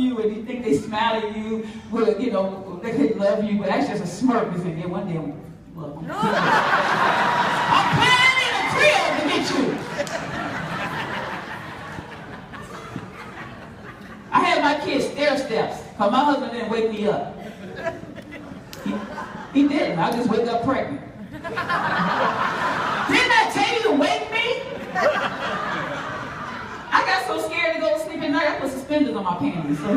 you and you think they smile at you with, you know, they love you, but that's just a smirk. They say, yeah, one day I'm planning in a crib to get you. I had my kids stair steps, because my husband didn't wake me up. He didn't. I just wake up pregnant. Didn't I tell you to wake me? I got so scared to go to sleep at night, I put suspenders on my panties. So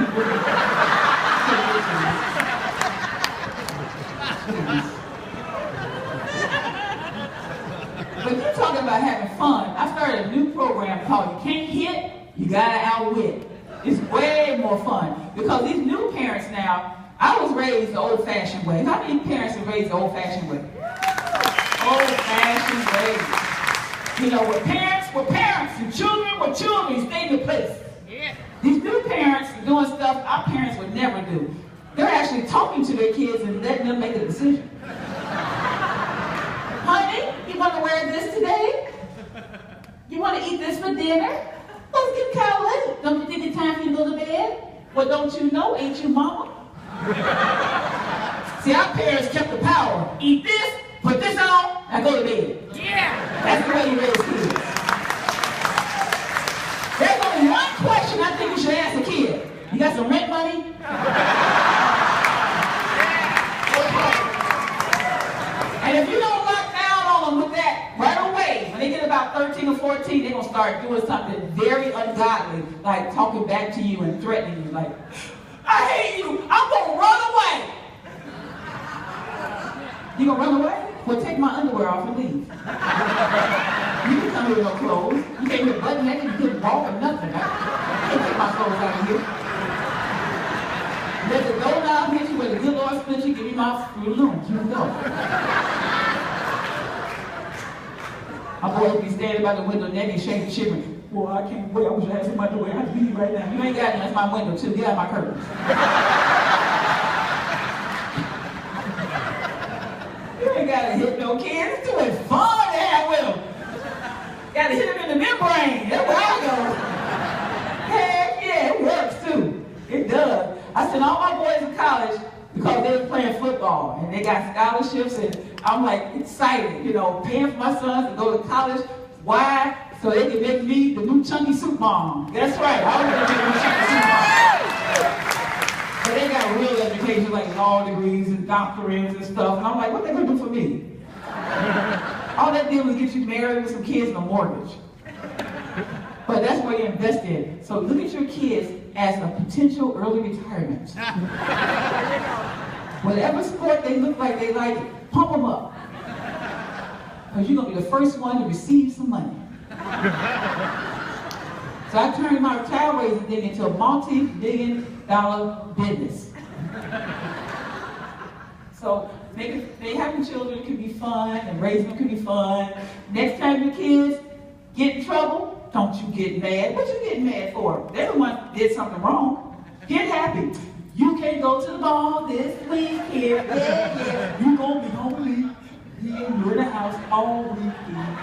but you're talking about having fun. I started a new program called You Can't Hit, You Gotta Outwit. It's way more fun. Because these new parents now, I was raised the old-fashioned way. How many parents are raised the old-fashioned way? Old-fashioned way. You know, when parents were parents and children were children, you stayed in your place. Yeah. These new parents are doing stuff our parents would never do. They're actually talking to their kids and letting them make a decision. Honey, you want to wear this today? You want to eat this for dinner? Well, it's getting kind of late. Don't you think it's time for you to go to bed? Well, don't you know, ain't you mama? See, our parents kept the power. Eat this, put this on, now go to bed. Yeah. That's the way you raise kids. There's only one question I think you should ask a kid. You got some rent money? And if you don't lock down on them with that right away, when they get about 13 or 14, they're going to start doing something very ungodly, like talking back to you and threatening you, like, I hate you, I'm going to run away. You going to run away? Well, take my underwear off and leave. You can come here with no clothes. You can't even button naked, you couldn't walk or nothing. I can't take my clothes out of here. Let the doorknob hit you, where the good Lord split you, give me my balloons. You go. My boy would be standing by the window naked, shaking, shivering. Boy, I can't wait. I wish I had somebody to wear. I have to leave right now. You ain't got it. That's my window, too. Get out my curtains. You ain't got to hit no kid. It's doing fun to have with them. Got to hit him in the membrane. That's where I go. Heck yeah, it works, too. It does. I sent all my boys to college because they were playing football. And they got scholarships, and I'm, like, excited, you know, paying for my sons to go to college. Why? So they can make me the new chunky soup mom. That's right, I was going to be the new chunky soup mom. But they got real education, like law degrees and doctorates and stuff. And I'm like, what they going to do for me? All that did was get you married with some kids and a mortgage. But that's where you invest in. So look at your kids as a potential early retirement. Whatever sport they look like they like it, pump them up. Because you're going to be the first one to receive some money. So I turned my child raising thing into a multi-billion-dollar business. So having children can be fun, and raising them can be fun. Next time your kids get in trouble, don't you get mad. What you getting mad for? They're the one that did something wrong. Get happy. You can't go to the ball this weekend. Yeah. You gonna be home here in the house all weekend.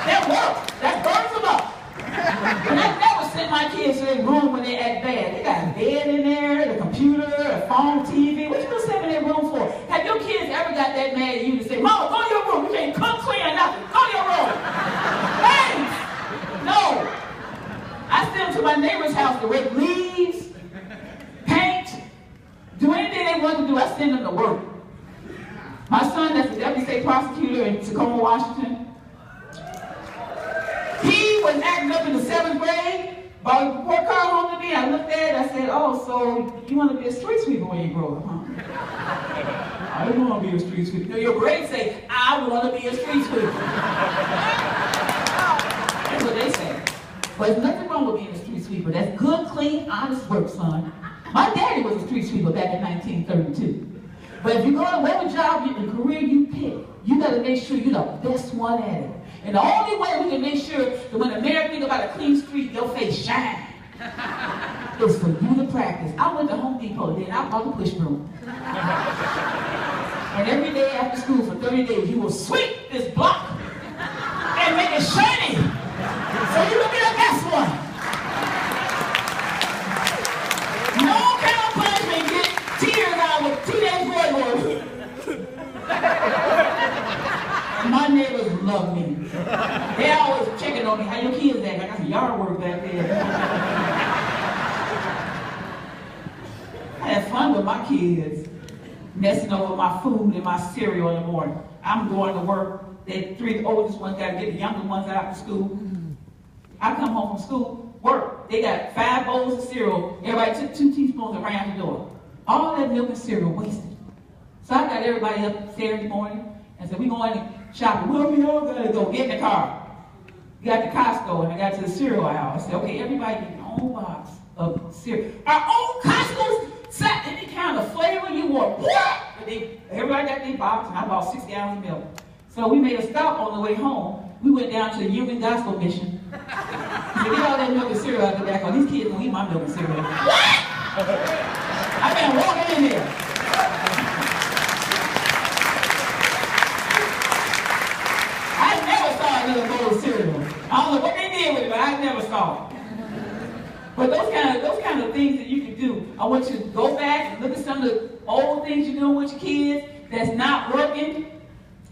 That works. That burns them up. And I never send my kids to their room when they act bad. They got a bed in there, the computer, a phone, TV. What you gonna send them in their room for? Have your kids ever got that mad at you to say, Mama, go to your room. You can't cook, clean, or nothing. Go to your room. Thanks. No. I send them to my neighbor's house to rake leaves, paint, do anything they want to do. I send them to work. My son, that's the deputy state prosecutor in Tacoma, Washington, he was acting up in the 7th grade, brought a report card home to me. I looked at it, I said, oh, so you want to be a street sweeper when you grow up, huh? I don't want to be a street sweeper. No, your grades say, I want to be a street sweeper. That's what they say. But there's nothing wrong with being a street sweeper. That's good, clean, honest work, son. My daddy was a street sweeper back in 1932. But if you go to whatever job, the career you pick, you got to make sure you're the best one at it. And the only way we can make sure that when the mayor thinks about a clean street, your face shine, is for you to practice. I went to Home Depot then, I bought a push broom. And every day after school for 30 days, you will sweep this block and make it shiny so you will be the best one. love me. They always checking on me, how your kids act? I got some yard work back there. I had fun with my kids, messing over my food and my cereal in the morning. I'm going to work. The three oldest ones got to get the younger ones out to school. I come home from school, work. They got 5 bowls of cereal. Everybody took 2 teaspoons and ran out the door. All that milk and cereal wasted. So I got everybody up Saturday morning and said, we going shopping. Well, we all got to go. Get in the car. We got to Costco and I got to the cereal aisle. I said, okay, everybody get your own box of cereal. Our own Costco's set any kind of flavor you want. What? Everybody got their box and I bought 6 gallons of milk. So we made a stop on the way home. We went down to the Union Gospel Mission. So get all that milk and cereal out the back. Oh, these kids don't eat my milk and cereal. What? I've been walking in there. I never saw another bowl of cereal. I don't know what they did with it, but I never saw it. But those kind of things that you can do. I want you to go back and look at some of the old things you're doing with your kids that's not working.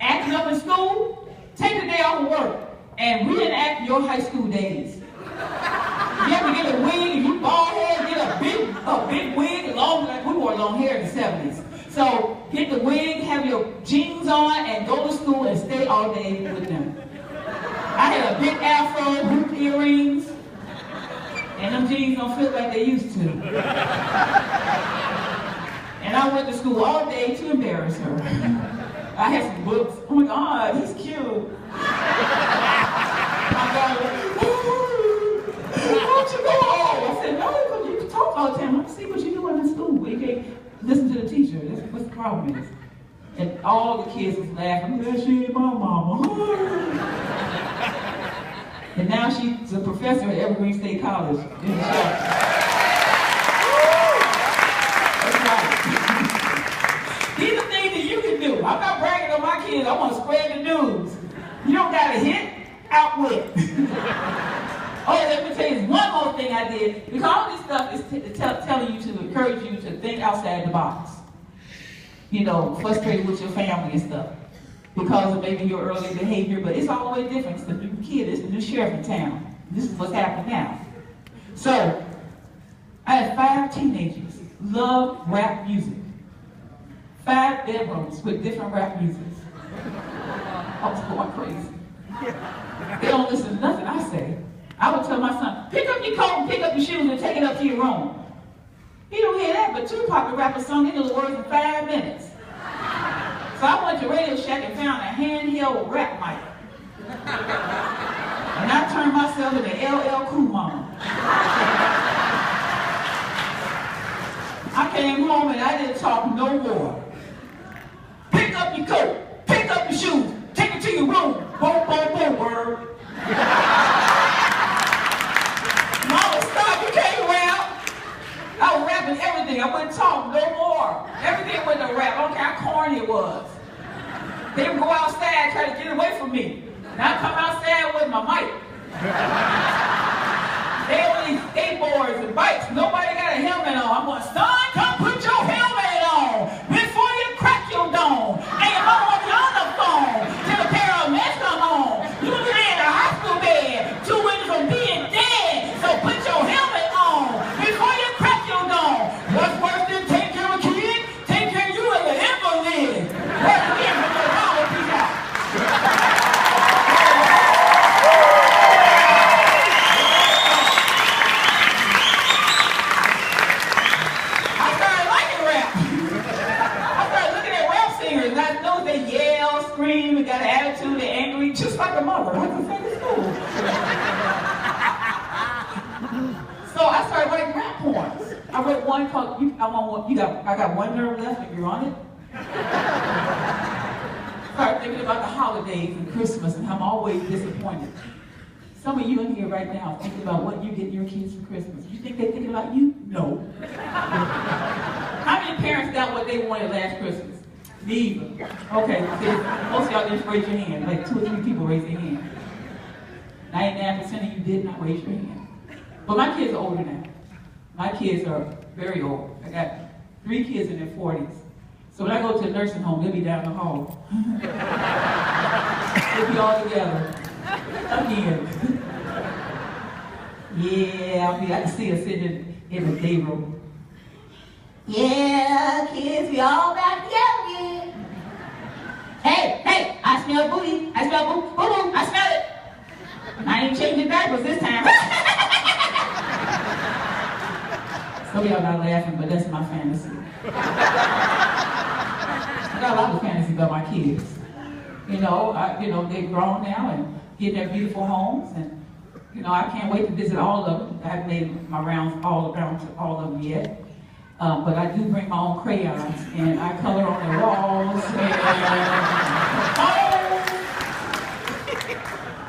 Acting up in school, take the day off of work and reenact your high school days. You have to get a wig, if you bald head, get a big wig, long, like we wore long hair in the 70s. So get the wig, have your jeans on, and go to school and stay all day with them. I had a big afro, hoop earrings, and them jeans don't fit like they used to. And I went to school all day to embarrass her. I had some books. Oh my God, he's cute. My daughter, why don't you go home? I said, no, you can talk all the time. Let's see what you're doing in school. You can't listen to the teacher. That's what the problem is. And all the kids was laughing. That she ain't my mama. And now she's a professor at Evergreen State College. These are things that you can do. I'm not bragging on my kids. I want to spread the news. You don't got to hit, outwit. Oh, let me tell you one more thing I did. Because all this stuff is telling you to encourage you to think outside the box. You know, frustrated with your family and stuff. Because of maybe your early behavior, but it's all the way different. It's the new kid, it's the new sheriff in town. This is what's happening now. So, I had 5 teenagers love rap music. 5 bedrooms with different rap music. I was going crazy. They don't listen to nothing I say. I would tell my son, pick up your coat and pick up your shoes and take it up to your room. He don't hear that, but Tupac, the rapper, sung into the words in 5 minutes. So I went to Radio Shack and found a handheld rap mic. And I turned myself into LL Cool Mama. I came home and I didn't talk no more. Pick up your coat, pick up your shoes, take it to your room. Boom, boom, boom, word. Mama, stop, you can't rap. I was rapping everything. I wouldn't talk no more. Everything was a rap. I don't care how corny it was. They would go outside, try to get away from me. And I come outside with my mic. They were these skateboards and bikes. Nobody got a helmet on. I'm going, son, come put your helmet on before you crack your dome. And your mama will be on the phone till a pair of mess come on. You can lay in a hospital bed 2 weeks from being dead. So put your helmet on before you crack your dome. What's worse than take care of a kid? Take care of you as an invalid. Work again from your mama. Peace out. Got an attitude, they're angry, just like a mother. I can say to school. So I started writing rap poems. I wrote one called I got one nerve left if you're on it. Started thinking about the holidays and Christmas and how I'm always disappointed. Some of you in here right now are thinking about what you get your kids for Christmas. You think they're thinking about you? No. How many parents got what they wanted last Christmas? Neither. Okay, most of y'all didn't raise your hand. Like 2 or 3 people raised their hand. 99% of you did not raise your hand. But my kids are older now. My kids are very old. I got 3 kids in their 40s. So when I go to a nursing home, they'll be down the hall. We'll be all together. Again. Yeah, I can see us sitting in the day room. Yeah, kids, we all back together again. Hey, I smell booty. I smell boo-boo. I smell it. I ain't changing diapers this time. Some of y'all not laughing, but that's my fantasy. I got a lot of fantasy about my kids. They're grown now and getting their beautiful homes, and I can't wait to visit all of them. I haven't made my rounds all around to all of them yet, but I do bring my own crayons and I color on the walls.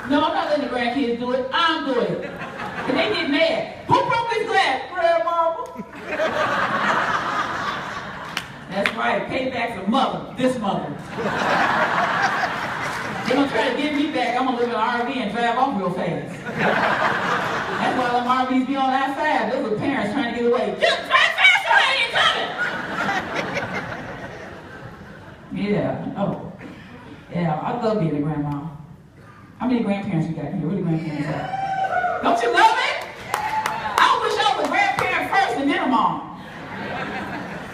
No, I'm not letting the grandkids do it. I'm doing it, and they get mad. Who broke this glass, Grandmama? That's right. Payback's a mother. This mother. They're going to try to get me back. I'm going to live in an RV and drive off real fast. That's why them RVs be on outside. Those are parents trying to get away. Just drive faster, I ain't coming. Yeah. Oh. Yeah, I love being a grandma. How many grandparents we got here? Where the grandparents at? Don't you love it? I wish I was a grandparent first and then a mom.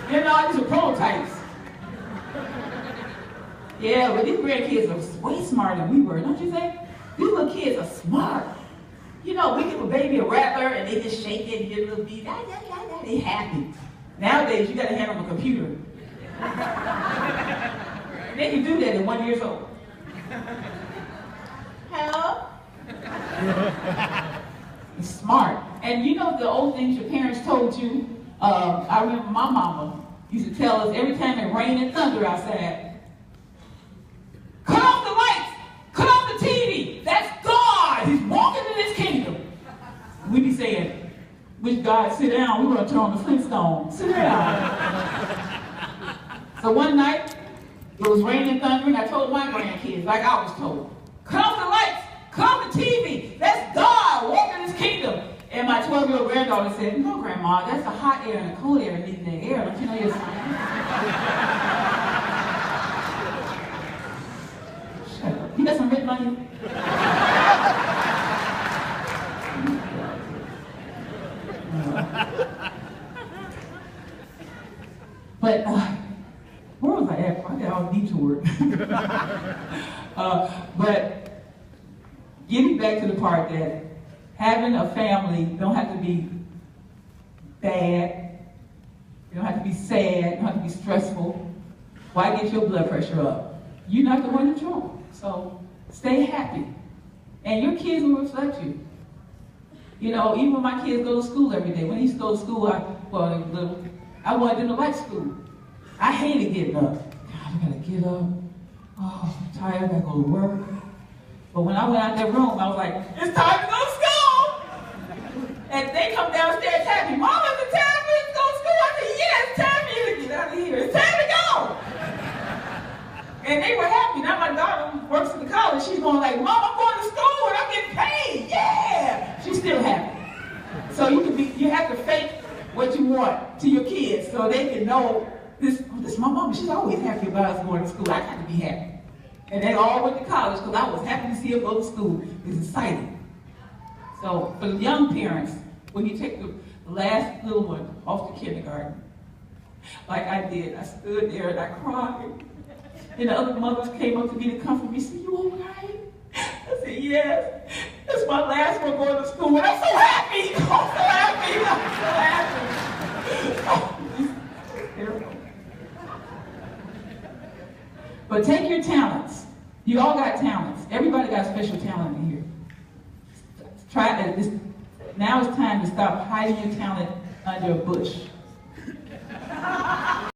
These are prototypes. Yeah, but these grandkids are way smarter than we were, don't you think? These little kids are smart. We give a baby a rattler and they just shake it and get a little beat. They happy. Nowadays, you got to hand them a computer. They can do that at 1 year old. Hello? It's smart. And the old things your parents told you. I remember my mama used to tell us every time it rained and thunder outside, cut off the lights, cut off the TV. That's God. He's walking in his kingdom. We be saying, "Wish God, sit down. We're going to turn on the Flintstones. Sit down." So one night, it was raining and thundering. I told my grandkids, like I was told, cut off the lights, cut off the TV. That's God walking in his kingdom. And my 12-year-old granddaughter said, "No, Grandma, that's a hot air and a cold air meeting in the air. Don't you know you're fine?" Shut up. You got some rent money? But, where was I at? I got all detoured. But, getting back to the part that having a family don't have to be bad. You don't have to be sad. You don't have to be stressful. Why get your blood pressure up? You're not the one in trouble. So stay happy. And your kids will reflect you. Even when my kids go to school every day. When they used to go to school, I wanted them to like school. I hated getting up. God, I gotta get up. Oh, I'm tired. I gotta go to work. But when I went out that room, I was like, it's time to go to school. And they come downstairs happy. Mama, is it time for you to go to school? I said, yeah, it's time for you to get out of here. It's time to go. And they were happy. Now my daughter works at the college. She's going like, Mom, I'm going to school and I'm getting paid. Yeah. She's still happy. So you have to fake what you want to your kids so they can know this is my mama. She's always happy about us going to school. I got to be happy. And they all went to college because I was happy to see her go to school. It's exciting. So for the young parents, when you take the last little one off to kindergarten, like I did, I stood there and I cried. And the other mothers came up to me to comfort me, said, "You all right?" I said, "Yes. It's my last one going to school." And I'm so happy. I'm so happy. I'm so happy. But take your talents. You all got talents. Everybody got special talent in here. Now it's time to stop hiding your talent under a bush.